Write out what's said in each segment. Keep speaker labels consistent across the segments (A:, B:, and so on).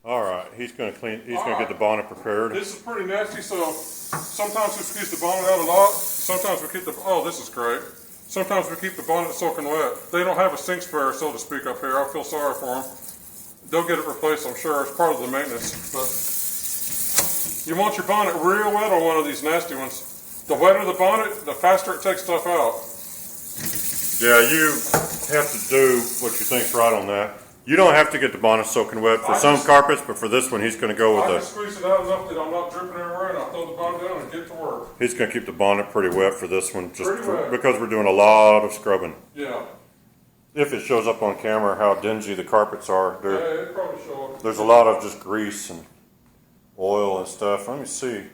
A: All right, he's going to clean. He's going to get the bonnet prepared.
B: This is pretty nasty, so sometimes we squeeze the bonnet out a lot. Sometimes we keep the. Oh, this is great. Sometimes we keep the bonnet soaking wet. They don't have a sink spare, so to speak, up here. I feel sorry for them. They'll get it replaced, I'm sure. It's part of the maintenance. But you want your bonnet real wet on one of these nasty ones. The wetter the bonnet, the faster it takes stuff out.
A: Yeah, you have to do what you think's right on that. You don't have to get the bonnet soaking wet for some carpets, but for this one, he's going to go with
B: I can squeeze it out enough that I'm not dripping everywhere, and I'll throw the bonnet down and get to work.
A: He's going to keep the bonnet pretty wet for this one, just because we're doing a lot of scrubbing.
B: Yeah.
A: If it shows up on camera how dingy the carpets are,
B: Yeah, it probably show up.
A: There's a lot of just grease and oil and stuff. Let me see.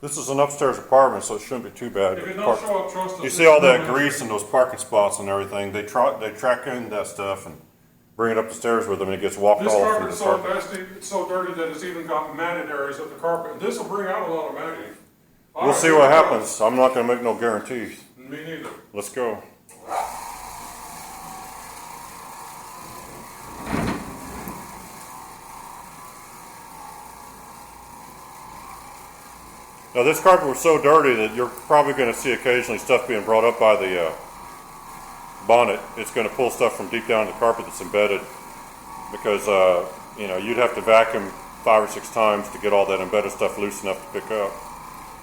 A: This is an upstairs apartment, so it shouldn't be too bad.
B: If it don't show up, trust us.
A: You see all that grease in those parking spots and everything. They track in that stuff and bring it up the stairs with them, and it gets walked
B: This
A: all
B: carpet
A: through
B: is
A: the
B: so
A: carpet.
B: nasty, it's so dirty that it's even got matted areas of the carpet. This will bring out a lot of matting.
A: We'll see what happens. I'm not going to make no guarantees.
B: Me neither.
A: Let's go. Now this carpet was so dirty that you're probably going to see occasionally stuff being brought up by the bonnet. It's going to pull stuff from deep down in the carpet that's embedded, because you know, you'd have to vacuum 5 or 6 times to get all that embedded stuff loose enough to pick up.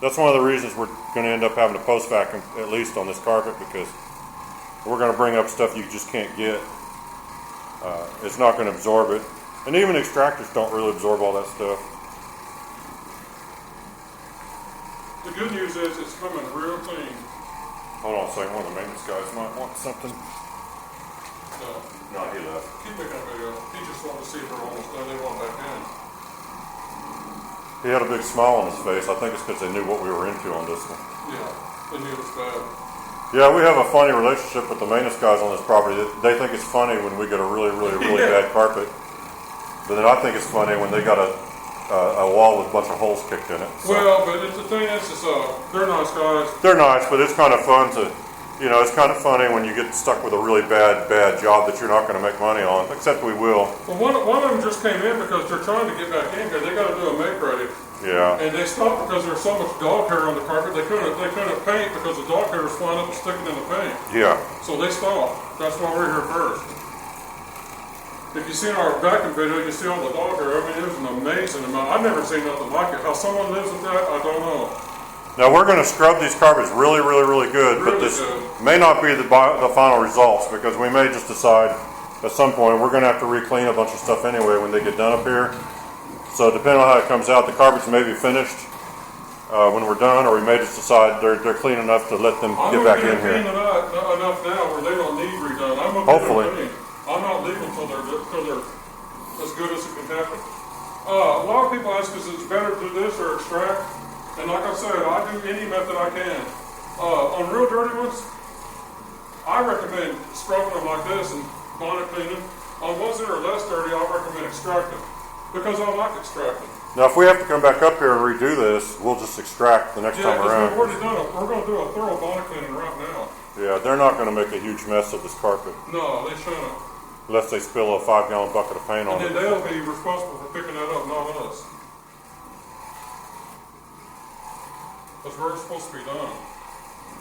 A: That's one of the reasons we're going to end up having to post vacuum at least on this carpet, because we're going to bring up stuff you just can't get. It's not going to absorb it, and even extractors don't really absorb all that stuff.
B: The good news is it's coming real clean.
A: Hold on a second, one of the maintenance guys might want something. No, he left.
B: Keep making a video. He just wanted to see if we're almost done. They want back in.
A: He had a big smile on his face. I think it's because they knew what we were into on this one.
B: Yeah, they knew it was bad.
A: Yeah, we have a funny relationship with the maintenance guys on this property. They think it's funny when we get a really bad carpet. But then I think it's funny when they got a wall with a bunch of holes kicked in it. So.
B: Well, but the thing is they're nice guys.
A: They're nice, but it's kind of fun to, you know, it's kind of funny when you get stuck with a really bad job that you're not going to make money on, except we will.
B: Well, one of them just came in because they're trying to get back in here. They got to do a make ready.
A: Yeah.
B: And they stopped because there's so much dog hair on the carpet. They couldn't paint because the dog hair was flying up and sticking in the paint.
A: Yeah.
B: So they stopped. That's why we're here first. If you seen our vacuum video, you see all the dog hair. I mean, it was an amazing amount. I've never seen nothing like it. How someone lives with that, I don't know.
A: Now we're going to scrub these carpets really good, but this may not be the final results, because we may just decide at some point we're going to have to re-clean a bunch of stuff anyway when they get done up here. So depending on how it comes out, the carpets may be finished when we're done, or we may just decide they're clean enough to let them get back in here.
B: I'm going to clean enough now where they don't need redone. I'm going to
A: Hopefully.
B: I'm not leaving until they're as good as it can happen. A lot of people ask us, is it better to do this or extract? And like I said, I do any method I can. On real dirty ones, I recommend scrubbing them like this and bonnet cleaning. On ones that are less dirty, I recommend extracting, because I like extracting.
A: Now if we have to come back up here and redo this, we'll just extract the next time around.
B: We've already done it. We're going to do a thorough bonnet cleaning right now.
A: Yeah, they're not going to make a huge mess of this carpet.
B: No, they shouldn't.
A: Unless they spill a 5-gallon bucket of paint on it.
B: And then they'll be responsible for picking that up, not us. Because we're supposed to be done.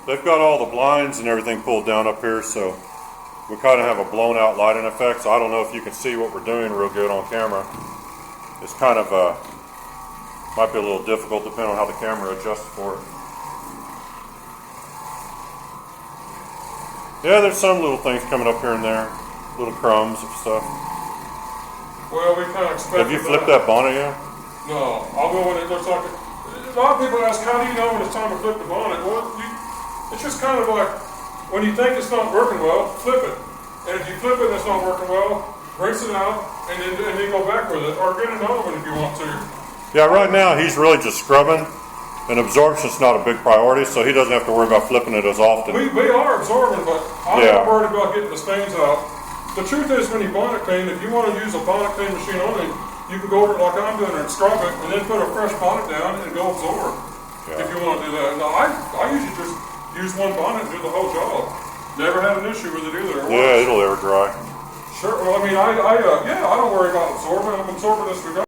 A: They've got all the blinds and everything pulled down up here, so we kind of have a blown out lighting effect, so I don't know if you can see what we're doing real good on camera. It's kind of, might be a little difficult depending on how the camera adjusts for it. Yeah, there's some little things coming up here and there. Little crumbs of stuff.
B: Well, we kind of expect.
A: Have you flipped that bonnet yet?
B: No, I'll go when it looks like it. A lot of people ask, how do you know when it's time to flip the bonnet? Well, it's just kind of like, when you think it's not working well, flip it. And if you flip it and it's not working well, rinse it out, and then go back with it, or get another one if you want to.
A: Yeah, right now he's really just scrubbing, and absorption's not a big priority, so he doesn't have to worry about flipping it as often.
B: We are absorbing, but I'm not worried about getting the stains out. The truth is, when you bonnet clean, if you want to use a bonnet clean machine only, you can go over it like I'm doing and scrub it, and then put a fresh bonnet down and go absorb. Yeah. If you want to do that. Now, I usually just use one bonnet and do the whole job. Never had an issue with it either.
A: Yeah, it'll air dry.
B: Sure. Well, I mean, I don't worry about absorbing. I'm absorbing this regardless.